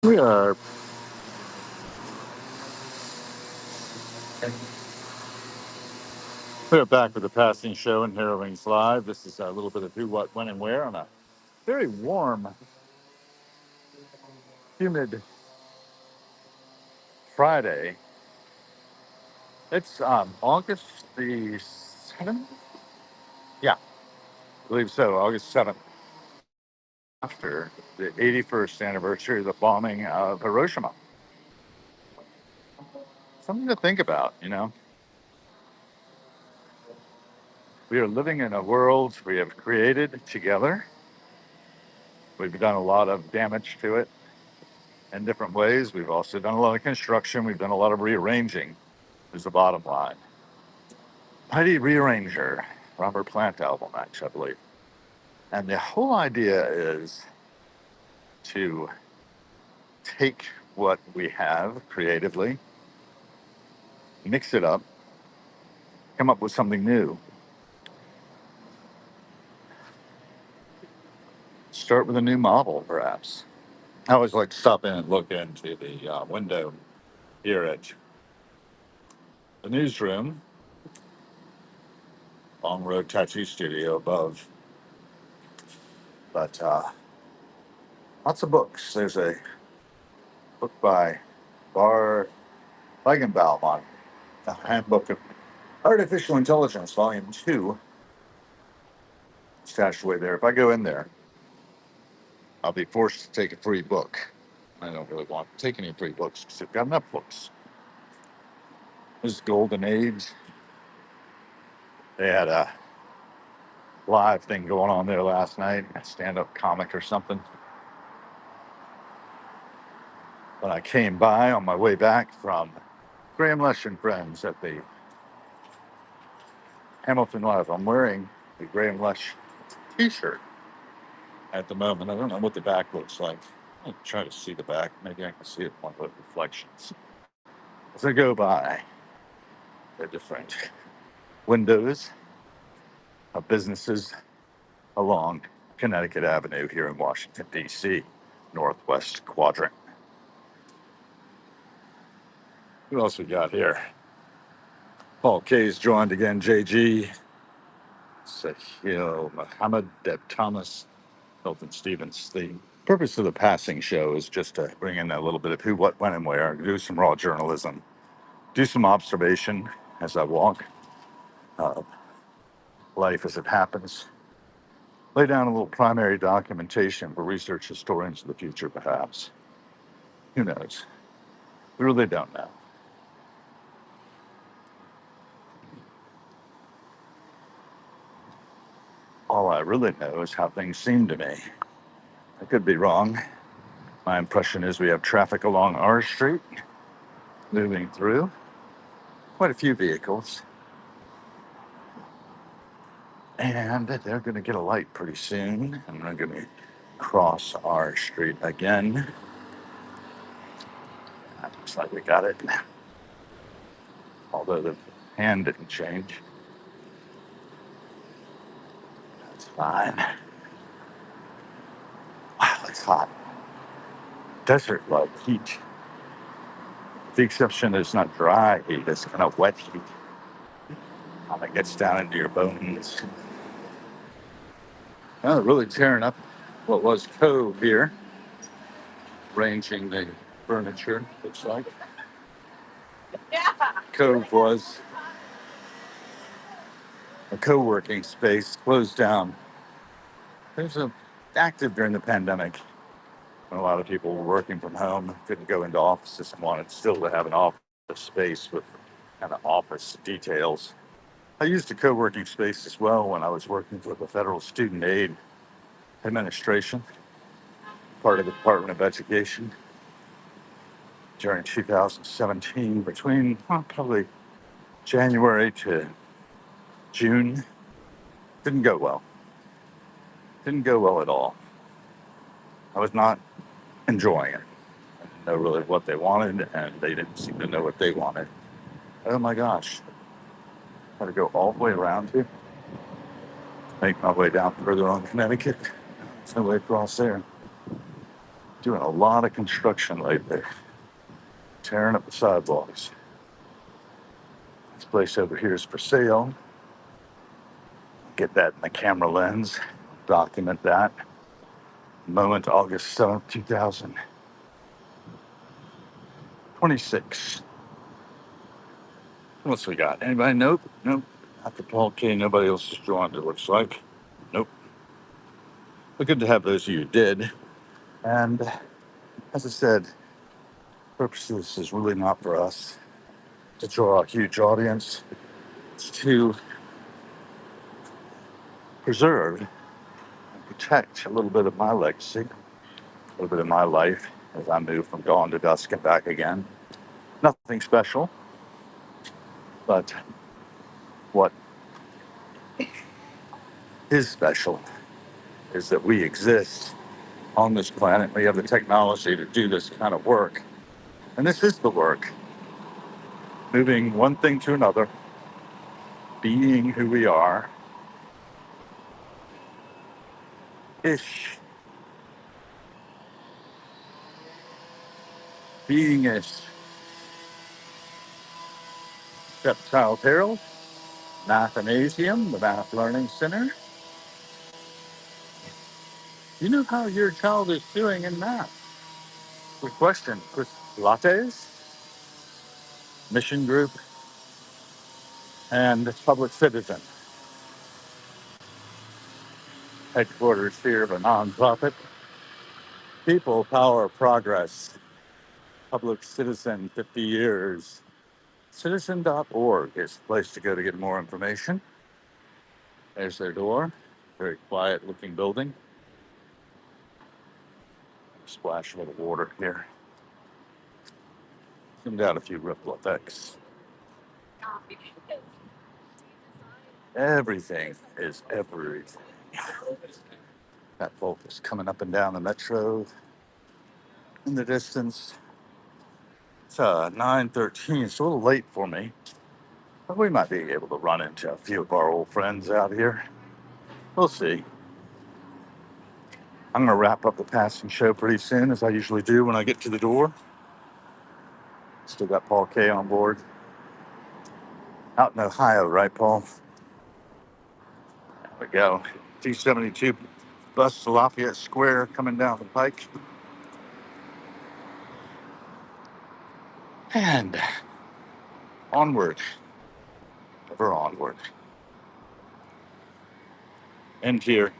We are we're back with the Passing Show and Harrowings Live. This is a little bit of who, what, when, and where on a very warm, humid Friday. It's August the 7th? Yeah, I believe so. August 7th, after the 81st anniversary of the bombing of Hiroshima. Something to think about, you know. We are living in a world we have created together. We've done a lot of damage to it in different ways. We've also done a lot of construction. We've done a lot of rearranging, is the bottom line. Mighty Rearranger, Robert Plant album, actually, I believe. And the whole idea is to take what we have creatively, mix it up, come up with something new. Start with a new model, perhaps. I always like to stop in and look into the window here at the newsroom, Long Road Tattoo Studio above. But lots of books. There's a book by Bar Feigenbaum, a handbook of Artificial Intelligence, Volume 2, stashed away there. If I go in there, I'll be forced to take a free book. I don't really want to take any free books because I've got enough books. This is Golden Age. They had a live thing going on there last night, a stand-up comic or something. When I came by on my way back from Graham Lesh and Friends at the Hamilton Live, I'm wearing the Graham Lesh t-shirt at the moment. I don't know what the back looks like. I'll try to see the back. Maybe I can see it in one of the reflections. As I go by the different windows of businesses along Connecticut Avenue here in Washington, D.C., Northwest Quadrant. Who else we got here? Paul K's joined again, JG, Sahil, Muhammad, Deb Thomas, Milton Stevens. The purpose of the Passing Show is just to bring in a little bit of who, what, when, and where, do some raw journalism, do some observation as I walk life as it happens, lay down a little primary documentation for research historians of the future, perhaps. Who knows? We really don't know. All I really know is how things seem to me. I could be wrong. My impression is we have traffic along our street moving through, quite a few vehicles, and they're going to get a light pretty soon, and they're going to cross our street again. Looks like we got it, although the hand didn't change. That's fine. Wow, it's hot. Desert like heat. The exception is not dry heat, it's kind of wet heat. It gets down into your bones. Now they're really tearing up what was Cove here, arranging the furniture, looks like. Cove was a co-working space, closed down. It was active during the pandemic when a lot of people were working from home, couldn't go into offices and wanted still to have an office space with kind of office details. I used a co-working space as well when I was working for the Federal Student Aid Administration, part of the Department of Education, during 2017, between probably January to June. Didn't go well. Didn't go well at all. I was not enjoying it. I didn't know really what they wanted, and they didn't seem to know what they wanted. Oh my gosh. Got to go all the way around to make my way down further on Connecticut. There's no way across there. Doing a lot of construction lately, tearing up the sidewalks. This place over here is for sale. Get that in the camera lens, document that. Moment, August 7th, 2026. What's we got? Anybody? Nope. Nope. After Paul K, nobody else has joined, it looks like. Nope. But good to have those of you who did. And as I said, the purpose of this is really not for us to draw a huge audience. It's to preserve and protect a little bit of my legacy, a little bit of my life as I move from dawn to dusk and back again. Nothing special, but what is special is that we exist on this planet. We have the technology to do this kind of work. And this is the work, moving one thing to another, being who we are, ish, being ish. Reptile Herald, Mathanasium, the Math Learning Center. You know how your child is doing in math? Good question. Chris Lattes, Mission Group, and Public Citizen, headquarters here of a nonprofit. People, Power, Progress, Public Citizen, 50 years. Citizen.org is the place to go to get more information. There's their door. Very quiet looking building. Splash a little water here. Zoomed out a few ripple effects. Everything is everything. Got folks coming up and down the metro in the distance. It's 9:13. It's a little late for me, but we might be able to run into a few of our old friends out here. We'll see. I'm gonna wrap up the passing show pretty soon, as I usually do when I get to the door. Still got Paul K on board. Out in Ohio, right, Paul? There we go. T-72 bus to Lafayette Square coming down the pike. And onward, ever onward. End here.